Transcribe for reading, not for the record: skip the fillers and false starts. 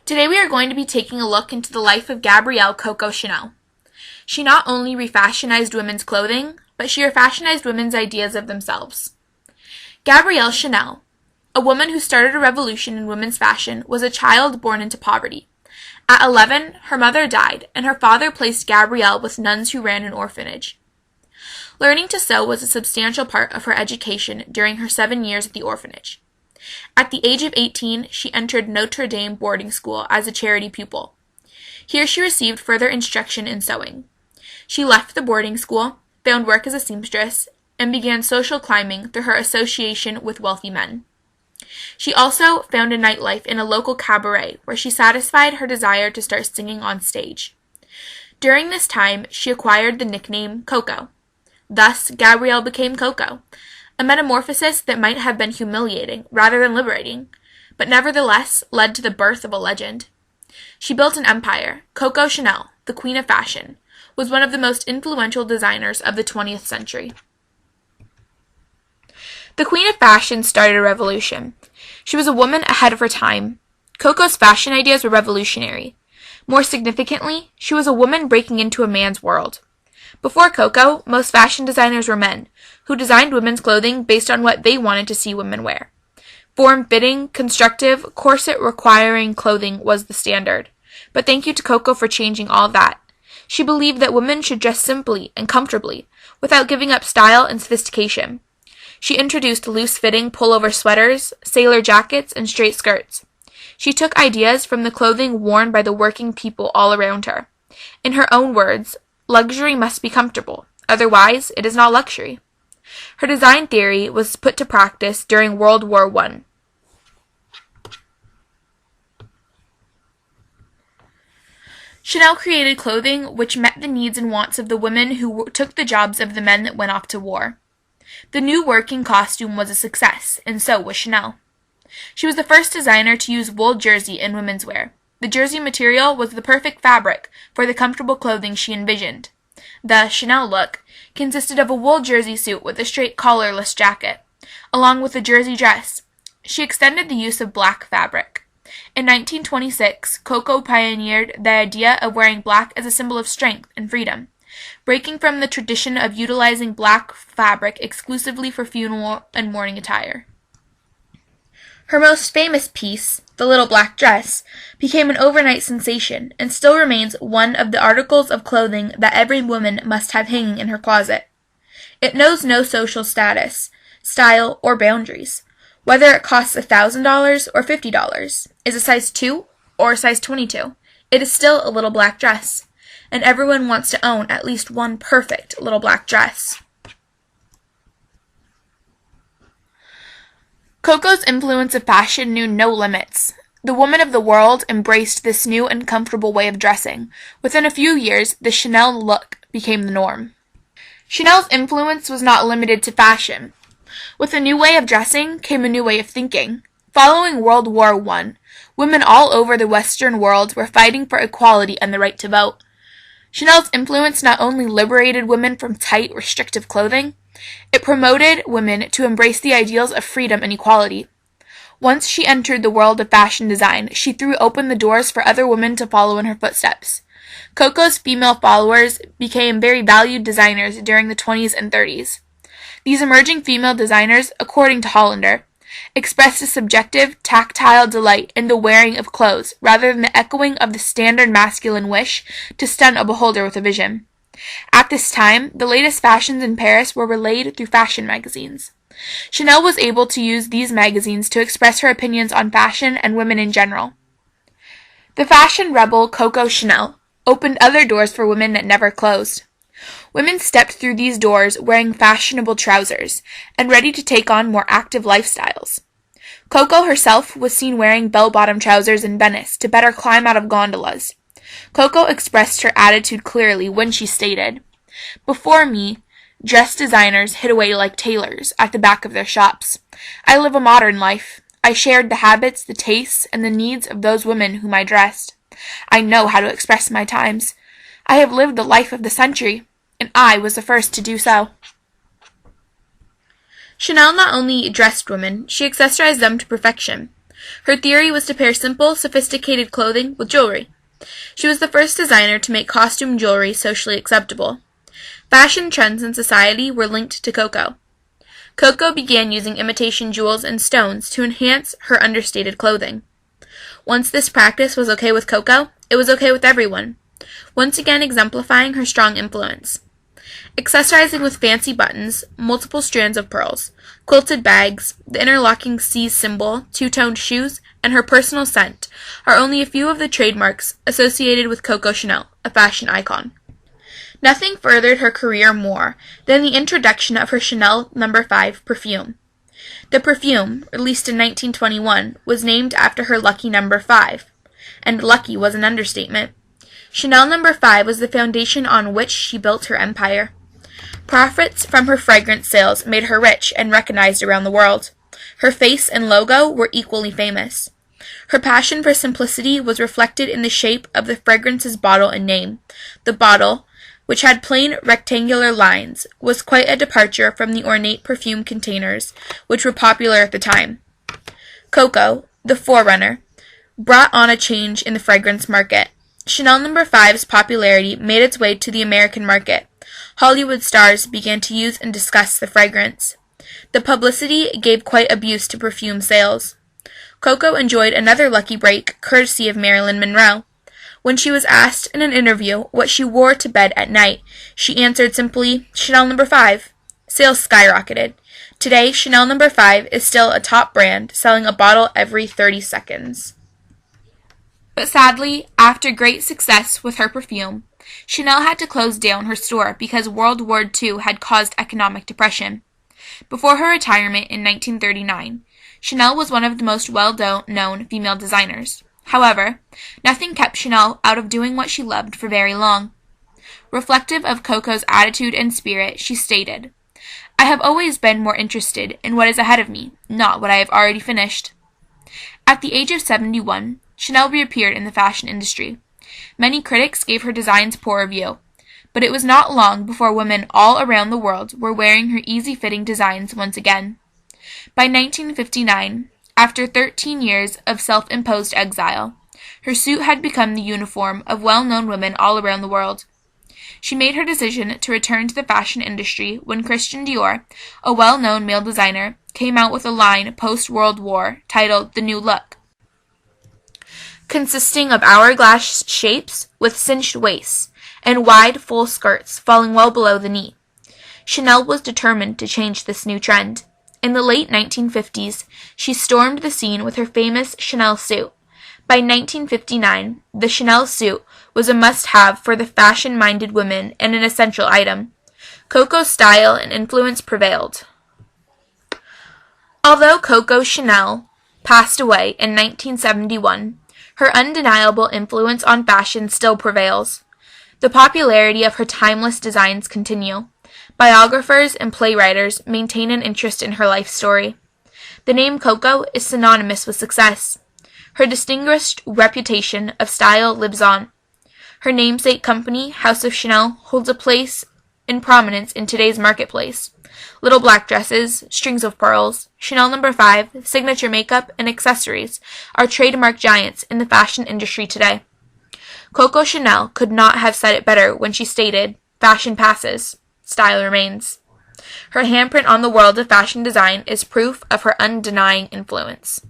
Today we are going to be taking a look into the life of Gabrielle Coco Chanel. She not only refashionized women's clothing, but she refashionized women's ideas of themselves. Gabrielle Chanel, a woman who started a revolution in women's fashion, was a child born into poverty. At 11, her mother died, and her father placed Gabrielle with nuns who ran an orphanage. Learning to sew was a substantial part of her education during her 7 years at the orphanage. At the age of 18, she entered Notre Dame boarding school as a charity pupil. Here she received further instruction in sewing. She left the boarding school, found work as a seamstress, and began social climbing through her association with wealthy men. She also found a nightlife in a local cabaret where she satisfied her desire to start singing on stage. During this time, she acquired the nickname Coco. Thus, Gabrielle became Coco, a metamorphosis that might have been humiliating rather than liberating, but nevertheless led to the birth of a legend. She built an empire. Coco Chanel, the queen of fashion, was one of the most influential designers of the 20th century. The queen of fashion started a revolution. She was a woman ahead of her time. Coco's fashion ideas were revolutionary. More significantly, she was a woman breaking into a man's world. Before Coco, most fashion designers were men, who designed women's clothing based on what they wanted to see women wear. Form-fitting, constructive, corset-requiring clothing was the standard. But thank you to Coco for changing all that. She believed that women should dress simply and comfortably, without giving up style and sophistication. She introduced loose-fitting pullover sweaters, sailor jackets, and straight skirts. She took ideas from the clothing worn by the working people all around her. In her own words, "Luxury must be comfortable, otherwise it is not luxury." Her design theory was put to practice during World War I. Chanel created clothing which met the needs and wants of the women who took the jobs of the men that went off to war. The new working costume was a success, and so was Chanel. She was the first designer to use wool jersey in women's wear. The jersey material was the perfect fabric for the comfortable clothing she envisioned. The Chanel look consisted of a wool jersey suit with a straight collarless jacket, along with a jersey dress. She extended the use of black fabric. In 1926, Coco pioneered the idea of wearing black as a symbol of strength and freedom, breaking from the tradition of utilizing black fabric exclusively for funeral and mourning attire. Her most famous piece, the little black dress, became an overnight sensation and still remains one of the articles of clothing that every woman must have hanging in her closet. It knows no social status, style, or boundaries. Whether it costs $1,000 or $50, is a size 2 or a size 22, it is still a little black dress, and everyone wants to own at least one perfect little black dress. Coco's influence of fashion knew no limits. The woman of the world embraced this new and comfortable way of dressing. Within a few years, the Chanel look became the norm. Chanel's influence was not limited to fashion. With a new way of dressing came a new way of thinking. Following World War I, women all over the Western world were fighting for equality and the right to vote. Chanel's influence not only liberated women from tight, restrictive clothing, it promoted women to embrace the ideals of freedom and equality. Once she entered the world of fashion design, she threw open the doors for other women to follow in her footsteps. Coco's female followers became very valued designers during the 20s and 30s. These emerging female designers, according to Hollander, expressed a subjective, tactile delight in the wearing of clothes rather than the echoing of the standard masculine wish to stun a beholder with a vision. At this time, the latest fashions in Paris were relayed through fashion magazines. Chanel was able to use these magazines to express her opinions on fashion and women in general. The fashion rebel Coco Chanel opened other doors for women that never closed. Women stepped through these doors wearing fashionable trousers and ready to take on more active lifestyles. Coco herself was seen wearing bell-bottom trousers in Venice to better climb out of gondolas. Coco expressed her attitude clearly when she stated, "Before me, dress designers hid away like tailors at the back of their shops. I live a modern life. I shared the habits, the tastes, and the needs of those women whom I dressed. I know how to express my times. I have lived the life of the century, and I was the first to do so." Chanel not only dressed women, she accessorized them to perfection. Her theory was to pair simple, sophisticated clothing with jewelry. She was the first designer to make costume jewelry socially acceptable. Fashion trends in society were linked to coco. Coco began using imitation jewels and stones to enhance her understated clothing. Once this practice was okay with Coco, it was okay with everyone, once again exemplifying her strong influence. Accessorizing with fancy buttons, multiple strands of pearls, quilted bags, the interlocking C symbol, two-toned shoes, and her personal scent are only a few of the trademarks associated with Coco Chanel, a fashion icon. Nothing furthered her career more than the introduction of her Chanel No. 5 perfume. The perfume, released in 1921, was named after her lucky number 5, and lucky was an understatement. Chanel No. 5 was the foundation on which she built her empire. Profits from her fragrance sales made her rich and recognized around the world. Her face and logo were equally famous. Her passion for simplicity was reflected in the shape of the fragrance's bottle and name. The bottle, which had plain rectangular lines, was quite a departure from the ornate perfume containers which were popular at the time. Coco, the forerunner, brought on a change in the fragrance market. Chanel No. 5's popularity made its way to the American market. Hollywood stars began to use and discuss the fragrance. The publicity gave quite a boost to perfume sales. Coco enjoyed another lucky break, courtesy of Marilyn Monroe. When she was asked in an interview what she wore to bed at night, she answered simply, Chanel No. 5. Sales skyrocketed. Today, Chanel No. 5 is still a top brand, selling a bottle every 30 seconds. But sadly, after great success with her perfume, Chanel had to close down her store because World War II had caused economic depression. Before her retirement in 1939, Chanel was one of the most well-known female designers. However, nothing kept Chanel out of doing what she loved for very long. Reflective of Coco's attitude and spirit, she stated, I have always been more interested in what is ahead of me, not what I have already finished. At the age of 71, Chanel reappeared in the fashion industry. Many critics gave her designs poor review, but it was not long before women all around the world were wearing her easy-fitting designs once again. By 1959, after 13 years of self-imposed exile, her suit had become the uniform of well-known women all around the world. She made her decision to return to the fashion industry when Christian Dior, a well-known male designer, came out with a line post-World War titled The New Look, consisting of hourglass shapes with cinched waists and wide, full skirts falling well below the knee. Chanel was determined to change this new trend. In the late 1950s, she stormed the scene with her famous Chanel suit. By 1959, the Chanel suit was a must-have for the fashion-minded women and an essential item. Coco's style and influence prevailed. Although Coco Chanel passed away in 1971, her undeniable influence on fashion still prevails. The popularity of her timeless designs continue. Biographers and playwriters maintain an interest in her life story. The name Coco is synonymous with success. Her distinguished reputation of style lives on. Her namesake company, House of Chanel, holds a place in prominence in today's marketplace. Little black dresses, strings of pearls, Chanel No. 5, signature makeup, and accessories are trademark giants in the fashion industry today. Coco Chanel could not have said it better when she stated, "Fashion passes, style remains." Her handprint on the world of fashion design is proof of her undenying influence.